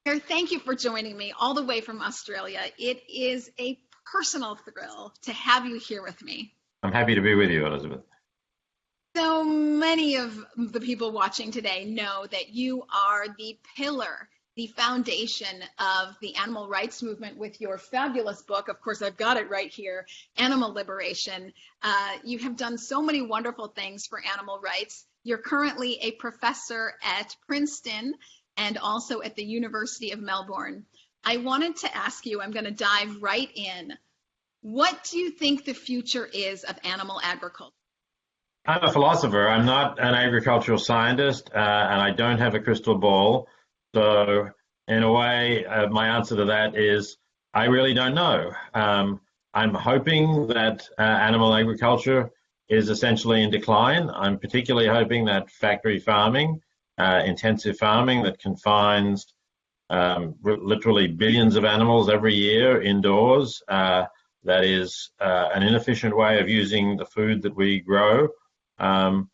Thank you for joining me all the way from Australia. It is a personal thrill to have you here with me. I'm happy to be with you, Elizabeth. So many of the people watching today know that you are the pillar, the foundation of the animal rights movement with your fabulous book. Of course, I've got it right here, Animal Liberation. You have done so many wonderful things for animal rights. You're currently a professor at Princeton and also at the University of Melbourne. I wanted to ask you, I'm going to dive right in. What do you think the future is of animal agriculture? I'm a philosopher. I'm not an agricultural scientist, and I don't have a crystal ball. So, in a way, my answer to that is I really don't know. I'm hoping that animal agriculture is essentially in decline. I'm particularly hoping that factory farming, intensive farming that confines literally billions of animals every year indoors, that is an inefficient way of using the food that we grow, and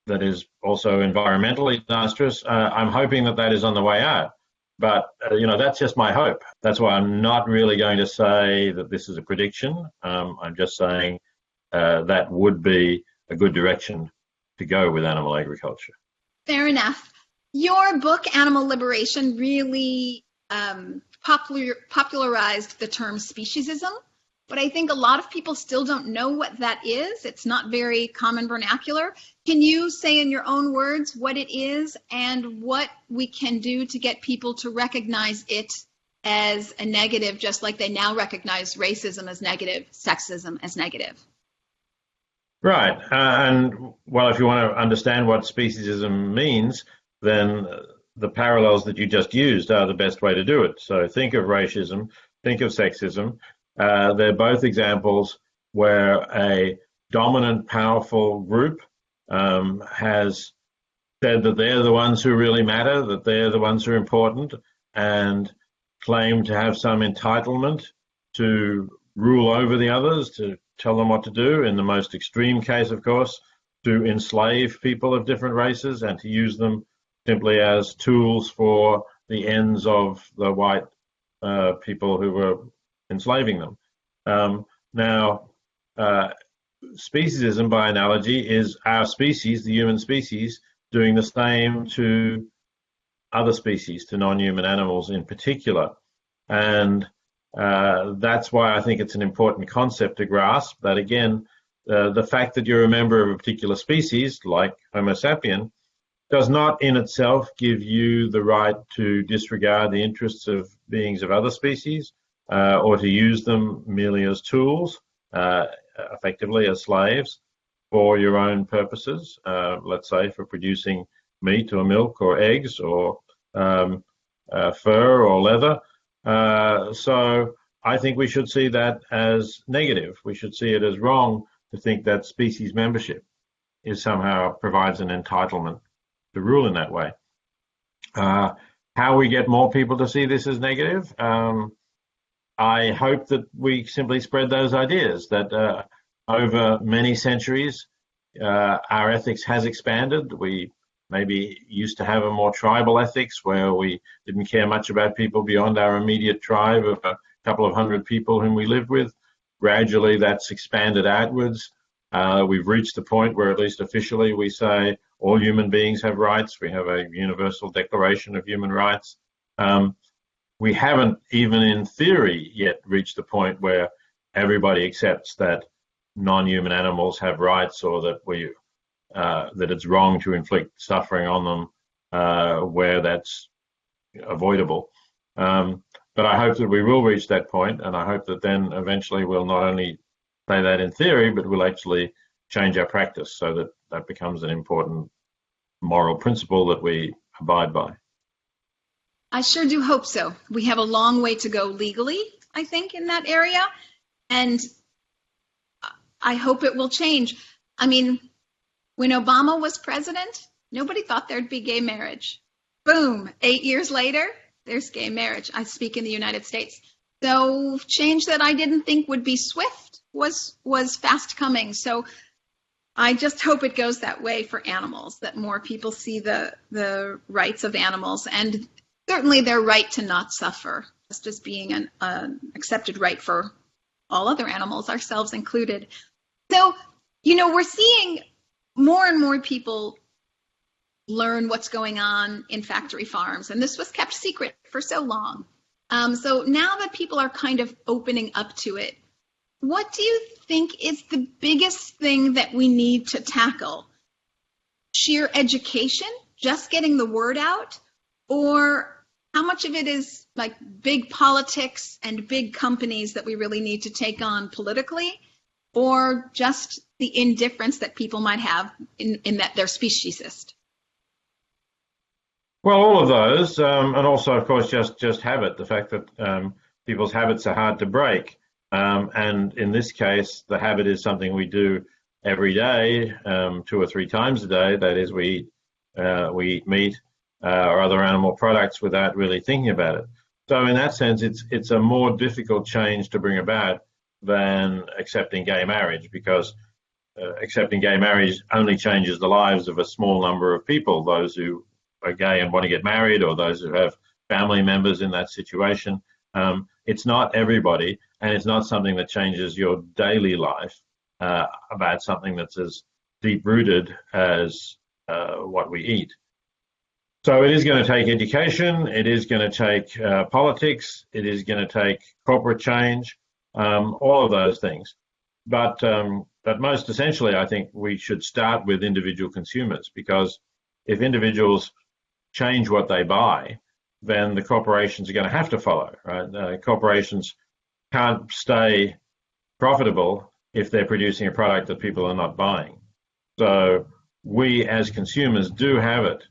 that is also environmentally disastrous. I'm hoping that that is on the way out. But, that's just my hope. That's why I'm not really going to say that this is a prediction. I'm just saying that would be a good direction to go with animal agriculture. Fair enough. Your book, Animal Liberation, really popularized the term speciesism, but I think a lot of people still don't know what that is. It's not very common vernacular. Can you say in your own words what it is and what we can do to get people to recognize it as a negative, just like they now recognize racism as negative, sexism as negative? Right. And, well, if you want to understand what speciesism means, then the parallels that you just used are the best way to do it. So think of racism, think of sexism. They're both examples where a dominant, powerful group has said that they're the ones who really matter, that they're the ones who are important, and claim to have some entitlement to rule over the others, to tell them what to do. In the most extreme case, of course, to enslave people of different races and to use them simply as tools for the ends of the white people who were enslaving them. Now, speciesism, by analogy, is our species, the human species, doing the same to other species, to non-human animals in particular. And that's why I think it's an important concept to grasp, that again, the fact that you're a member of a particular species, like Homo sapien, does not in itself give you the right to disregard the interests of beings of other species, or to use them merely as tools, effectively as slaves, for your own purposes, let's say for producing meat or milk or eggs or fur or leather. So I think we should see that as negative. We should see it as wrong to think that species membership somehow provides an entitlement to rule in that way. How we get more people to see this as negative, I hope that we simply spread those ideas, that over many centuries our ethics has expanded. We maybe used to have a more tribal ethics where we didn't care much about people beyond our immediate tribe of a couple of hundred people whom we lived with. Gradually that's expanded outwards. We've reached the point where, at least officially, we say all human beings have rights. We have a universal declaration of human rights. We haven't, even in theory, yet reached the point where everybody accepts that non-human animals have rights, or that that it's wrong to inflict suffering on them where that's avoidable. But I hope that we will reach that point, and I hope that then eventually we'll not only say that in theory, but we'll actually change our practice so that that becomes an important moral principle that we abide by. I sure do hope so. We have a long way to go legally, I think, in that area, and I hope it will change. I mean, when Obama was president, nobody thought there'd be gay marriage. Boom, 8 years later, there's gay marriage. I speak in the United States. So change that I didn't think would be swift was fast coming. So I just hope it goes that way for animals, that more people see the rights of animals. And certainly their right to not suffer, just as being an accepted right for all other animals, ourselves included. So, we're seeing more and more people learn what's going on in factory farms, and this was kept secret for so long. So now that people are kind of opening up to it, what do you think is the biggest thing that we need to tackle? Sheer education, just getting the word out, or how much of it is like big politics and big companies that we really need to take on politically, or just the indifference that people might have in that they're speciesist? Well, all of those, and also, of course, just habit. The fact that people's habits are hard to break, and in this case, the habit is something we do every day, 2 or 3 times a day. That is, we eat meat or other animal products without really thinking about it. So, in that sense, it's a more difficult change to bring about than accepting gay marriage, because accepting gay marriage only changes the lives of a small number of people, those who are gay and want to get married, or those who have family members in that situation. It's not everybody, and it's not something that changes your daily life about something that's as deep-rooted as what we eat. So it is going to take education, it is going to take politics, it is going to take corporate change, all of those things. But most essentially, I think we should start with individual consumers, because if individuals change what they buy, then the corporations are going to have to follow, right? Corporations can't stay profitable if they're producing a product that people are not buying. So we as consumers do have it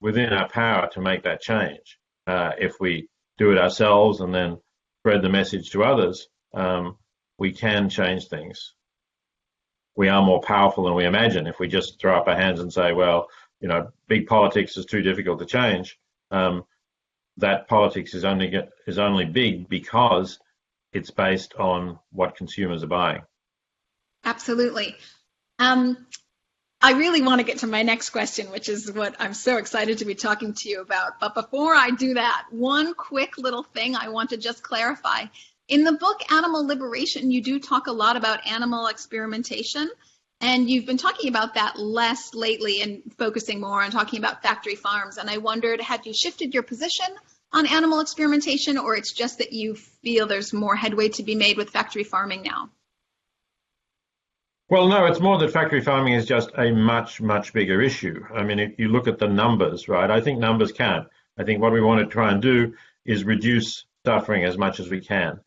within our power to make that change. If we do it ourselves and then spread the message to others, we can change things. We are more powerful than we imagine. If we just throw up our hands and say, well, big politics is too difficult to change, that politics is only big because it's based on what consumers are buying. Absolutely. I really want to get to my next question, which is what I'm so excited to be talking to you about. But before I do that, one quick little thing I want to just clarify. In the book Animal Liberation, you do talk a lot about animal experimentation, and you've been talking about that less lately and focusing more on talking about factory farms. And I wondered, had you shifted your position on animal experimentation, or it's just that you feel there's more headway to be made with factory farming now? Well, no, it's more that factory farming is just a much, much bigger issue. I mean, if you look at the numbers, right, I think numbers count. I think what we want to try and do is reduce suffering as much as we can.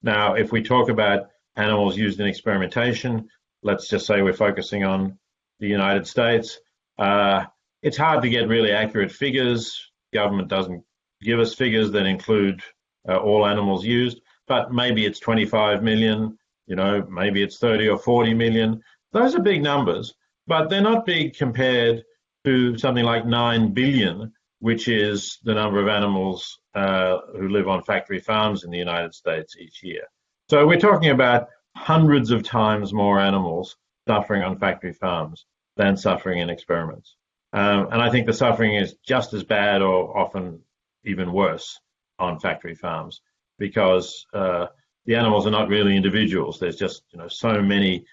Now, if we talk about animals used in experimentation, let's just say we're focusing on the United States, it's hard to get really accurate figures. Government doesn't give us figures that include all animals used, but maybe it's 25 million, maybe it's 30 or 40 million. Those are big numbers, but they're not big compared to something like 9 billion, which is the number of animals who live on factory farms in the United States each year. So we're talking about hundreds of times more animals suffering on factory farms than suffering in experiments. And I think the suffering is just as bad, or often even worse, on factory farms, because the animals are not really individuals. There's just so many,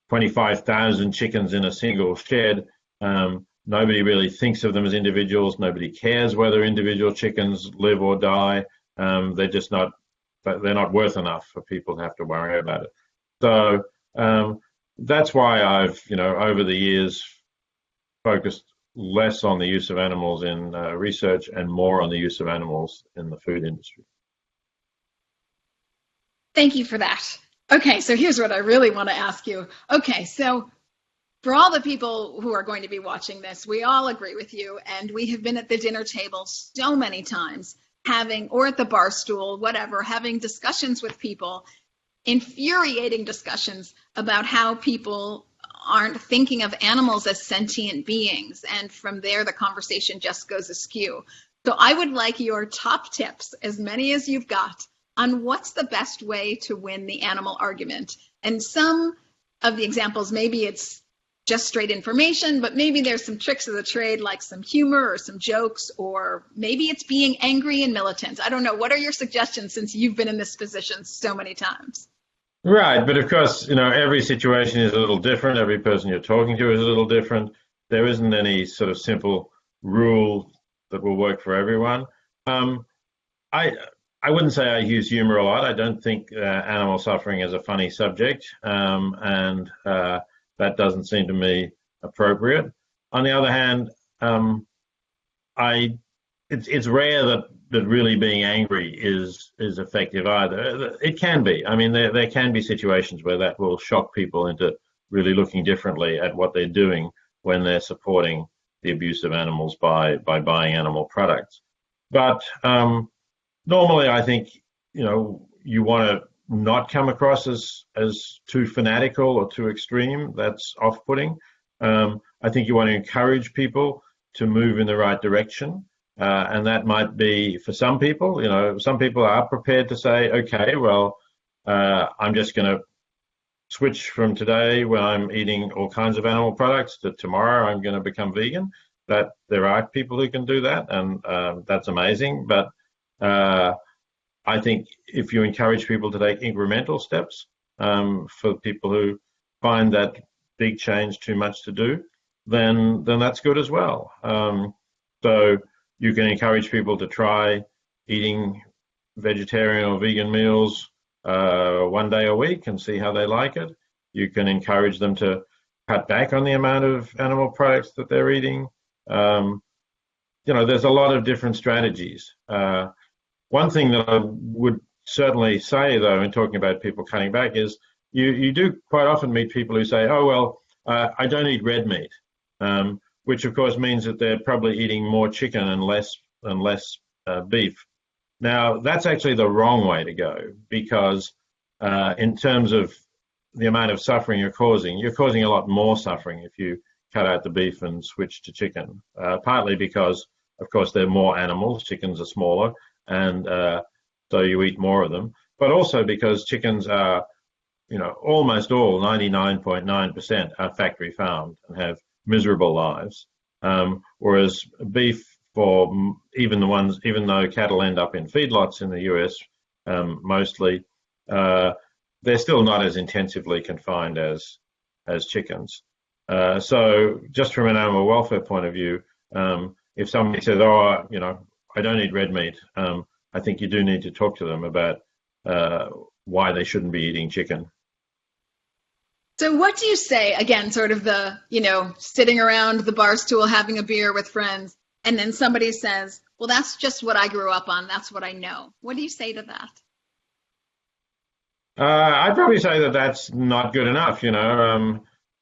25,000 chickens in a single shed. Nobody really thinks of them as individuals. Nobody cares whether individual chickens live or die. They're not worth enough for people to have to worry about it. So that's why I've over the years focused less on the use of animals in research and more on the use of animals in the food industry. Thank you for that. Okay, so here's what I really want to ask you. Okay, so for all the people who are going to be watching this, we all agree with you, and we have been at the dinner table so many times or at the bar stool, whatever, having discussions with people, infuriating discussions about how people aren't thinking of animals as sentient beings, and from there the conversation just goes askew. So I would like your top tips, as many as you've got, on what's the best way to win the animal argument. And some of the examples, maybe it's just straight information, but maybe there's some tricks of the trade, like some humor or some jokes, or maybe it's being angry and militant. I don't know. What are your suggestions since you've been in this position so many times? Right, but of course, every situation is a little different. Every person you're talking to is a little different. There isn't any sort of simple rule that will work for everyone. I I wouldn't say I use humor a lot. I don't think animal suffering is a funny subject, and that doesn't seem to me appropriate. On the other hand, it's rare that really being angry is effective either. It can be. I mean, there can be situations where that will shock people into really looking differently at what they're doing when they're supporting the abuse of animals by buying animal products. But normally, I think you want to not come across as too fanatical or too extreme. That's off-putting. I think you want to encourage people to move in the right direction. And that might be for some people, some people are prepared to say, okay, well, I'm just going to switch from today when I'm eating all kinds of animal products to tomorrow I'm going to become vegan. That there are people who can do that, and that's amazing. But I think if you encourage people to take incremental steps, for people who find that big change too much to do, then that's good as well. So you can encourage people to try eating vegetarian or vegan meals 1 day a week and see how they like it. You can encourage them to cut back on the amount of animal products that they're eating. There's a lot of different strategies. One thing that I would certainly say, though, in talking about people cutting back is you do quite often meet people who say, oh, well, I don't eat red meat, which, of course, means that they're probably eating more chicken and less beef. Now, that's actually the wrong way to go because in terms of the amount of suffering you're causing a lot more suffering if you cut out the beef and switch to chicken, partly because, of course, there are more animals. Chickens are smaller, and so you eat more of them. But also because chickens are, almost all, 99.9% are factory farmed and have miserable lives, whereas beef, even though cattle end up in feedlots in the US mostly, they're still not as intensively confined as chickens. So just from an animal welfare point of view, if somebody says, oh, I don't eat red meat, I think you do need to talk to them about why they shouldn't be eating chicken. So what do you say, again, sort of the, sitting around the bar stool having a beer with friends, and then somebody says, well, that's just what I grew up on. That's what I know. What do you say to that? I'd probably say that that's not good enough.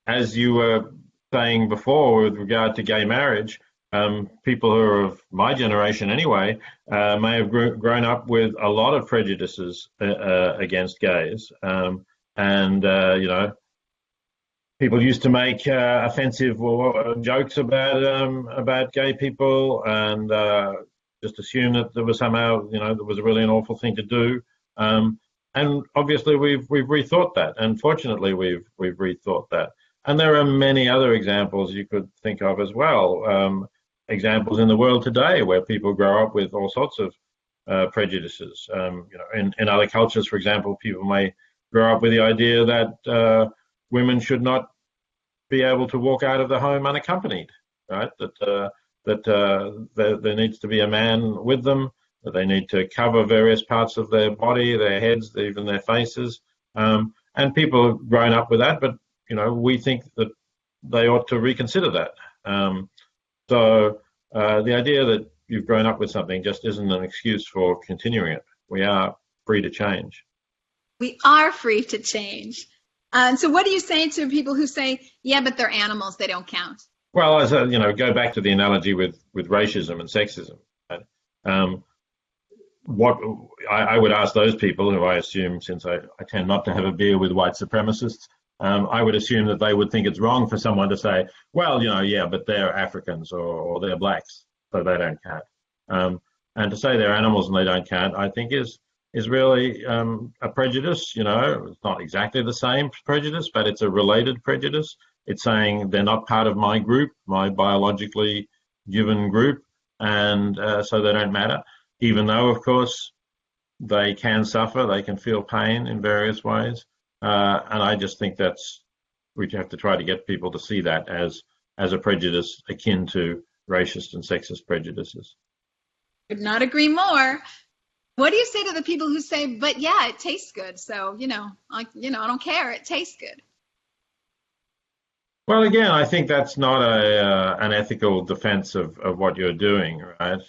As you were saying before with regard to gay marriage, people who are of my generation anyway may have grown up with a lot of prejudices against gays. People used to make offensive jokes about gay people and just assume that there was somehow, there was really an awful thing to do. And obviously we've rethought that. Unfortunately, we've rethought that. And there are many other examples you could think of as well. Examples in the world today where people grow up with all sorts of prejudices. In other cultures, for example, people may grow up with the idea that women should not be able to walk out of the home unaccompanied, right? That there needs to be a man with them, that they need to cover various parts of their body, their heads, even their faces. And people have grown up with that, but, we think that they ought to reconsider that. So the idea that you've grown up with something just isn't an excuse for continuing it. We are free to change. We are free to change. So what do you say to people who say, yeah, but they're animals, they don't count? Well, as go back to the analogy with racism and sexism. Right? What I would ask those people who I assume, since I tend not to have a beer with white supremacists, I would assume that they would think it's wrong for someone to say, well, yeah, but they're Africans or they're blacks, so they don't count. And to say they're animals and they don't count, I think is really a prejudice. It's not exactly the same prejudice, but it's a related prejudice. It's saying they're not part of my group, my biologically given group, and so they don't matter, even though, of course, they can suffer, they can feel pain in various ways. And I just think we have to try to get people to see that as a prejudice akin to racist and sexist prejudices. Could not agree more. What do you say to the people who say, but yeah, it tastes good, so, I don't care, it tastes good? Well, again, I think that's not an ethical defense of what you're doing, right?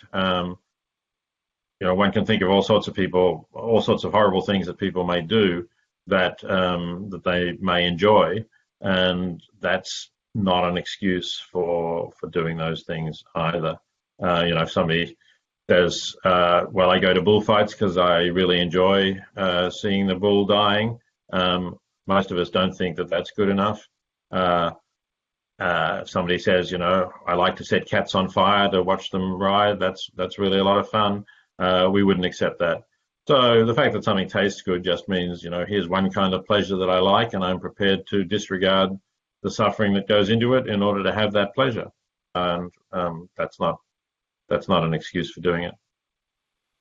One can think of all sorts of people, all sorts of horrible things that people may do that they may enjoy, and that's not an excuse for doing those things either. If somebody says, well, I go to bullfights because I really enjoy seeing the bull dying, most of us don't think that that's good enough. If somebody says, I like to set cats on fire to watch them ride, that's really a lot of fun. We wouldn't accept that. So the fact that something tastes good just means, here's one kind of pleasure that I like, and I'm prepared to disregard the suffering that goes into it in order to have that pleasure. And that's not an excuse for doing it.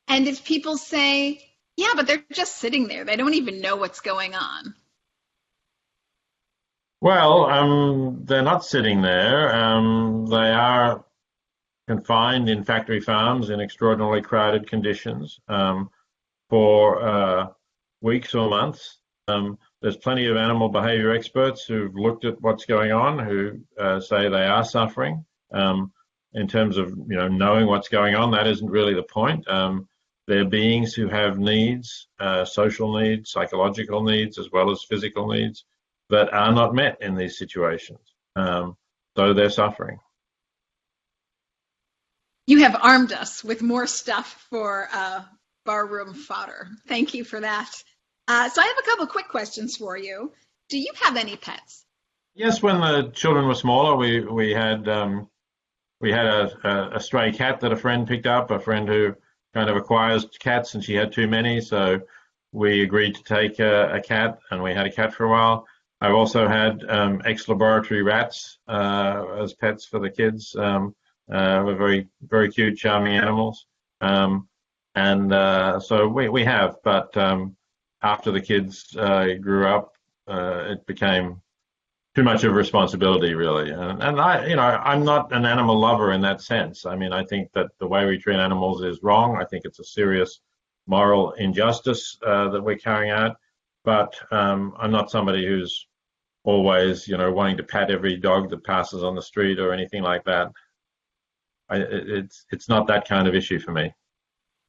And if people say, yeah, but they're just sitting there, they don't even know what's going on. Well, they're not sitting there. They are confined in factory farms in extraordinarily crowded conditions for weeks or months. There's plenty of animal behavior experts who've looked at what's going on, who say they are suffering. In terms of knowing what's going on, that isn't really the point. They're beings who have needs, social needs, psychological needs, as well as physical needs, that are not met in these situations. So they're suffering. You have armed us with more stuff for barroom fodder. Thank you for that. So I have a couple quick questions for you. Do you have any pets? Yes, when the children were smaller, we had a stray cat that a friend picked up, a friend who kind of acquires cats, and she had too many, so we agreed to take a cat, and we had a cat for a while. I've also had ex-laboratory rats as pets for the kids. Were very, very cute, charming animals. So we have, but after the kids grew up, it became too much of a responsibility, really. And I'm not an animal lover in that sense. I mean, I think that the way we treat animals is wrong. I think it's a serious moral injustice that we're carrying out. But I'm not somebody who's always, wanting to pat every dog that passes on the street or anything like that. It's not that kind of issue for me.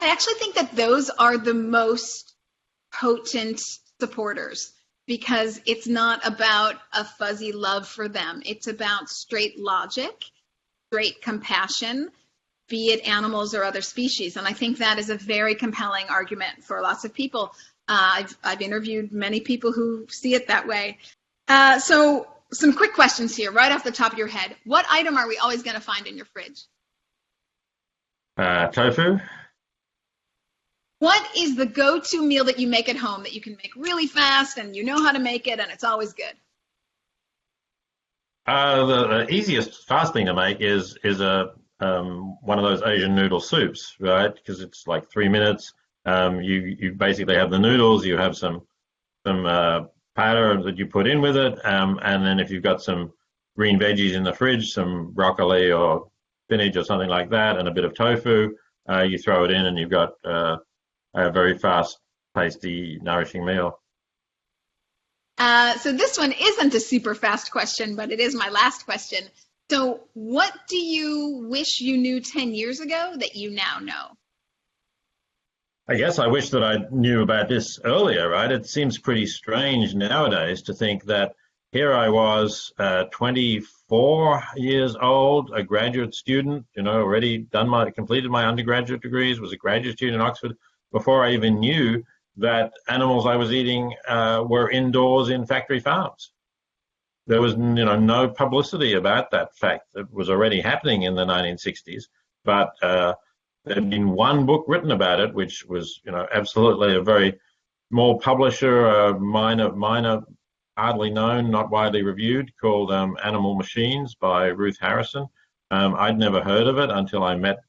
I actually think that those are the most potent supporters, because it's not about a fuzzy love for them. It's about straight logic, straight compassion, be it animals or other species. And I think that is a very compelling argument for lots of people. I've interviewed many people who see it that way. So some quick questions here, right off the top of your head. What item are we always going to find in your fridge? Tofu. What is the go-to meal that you make at home that you can make really fast and you know how to make it and it's always good? The easiest fast thing to make is one of those Asian noodle soups, right? Because it's like 3 minutes. You basically have the noodles, you have some powder that you put in with it, and then if you've got some green veggies in the fridge, some broccoli or spinach or something like that, and a bit of tofu, you throw it in, and you've got a very fast, tasty, nourishing meal. So this one isn't a super fast question, but it is my last question. So what do you wish you knew 10 years ago that you now know? I guess I wish that I knew about this earlier, right? It seems pretty strange nowadays to think that here I was, 24 years old, a graduate student, already completed my undergraduate degrees, was a graduate student in Oxford, before I even knew that animals I was eating were indoors in factory farms. There was, no publicity about that fact. It was already happening in the 1960s, but there had been one book written about it, which was, absolutely a very small publisher, a minor hardly known, not widely reviewed, called Animal Machines by Ruth Harrison. I'd never heard of it until I met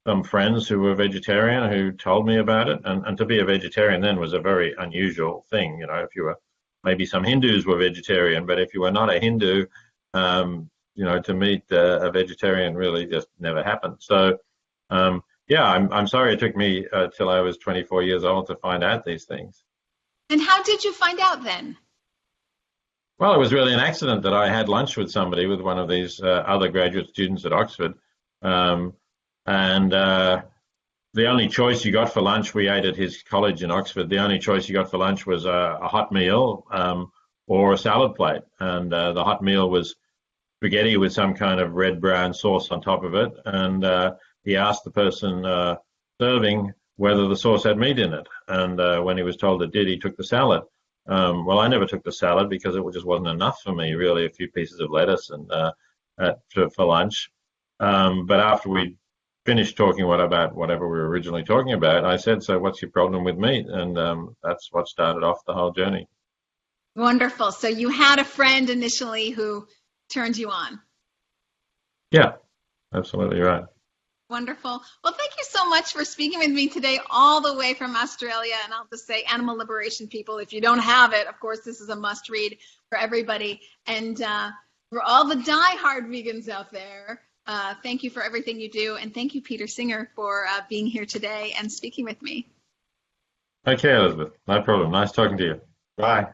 some friends who were vegetarian who told me about it. And to be a vegetarian then was a very unusual thing. You know, if you were, maybe some Hindus were vegetarian, but if you were not a Hindu, you know, to meet a vegetarian really just never happened. So, yeah, I'm sorry it took me till I was 24 years old to find out these things. And how did you find out then? Well, it was really an accident that I had lunch with somebody, with one of these other graduate students at Oxford. And the only choice you got for lunch, we ate at his college in Oxford, the only choice you got for lunch was a hot meal or a salad plate. And the hot meal was spaghetti with some kind of red-brown sauce on top of it. And he asked the person serving whether the sauce had meat in it. And when he was told it did, he took the salad. Well, I never took the salad because it just wasn't enough for me, really, a few pieces of lettuce and for lunch. But after we finished talking about whatever we were originally talking about, I said, so what's your problem with meat? And that's what started off the whole journey. Wonderful. So you had a friend initially who turned you on. Yeah, absolutely right. Wonderful. Well, thank you so much for speaking with me today, all the way from Australia. And I'll just say, Animal Liberation People, if you don't have it, of course, this is a must read for everybody. And for all the diehard vegans out there, thank you for everything you do. And thank you, Peter Singer, for being here today and speaking with me. Okay, Elizabeth, no problem. Nice talking to you. Bye.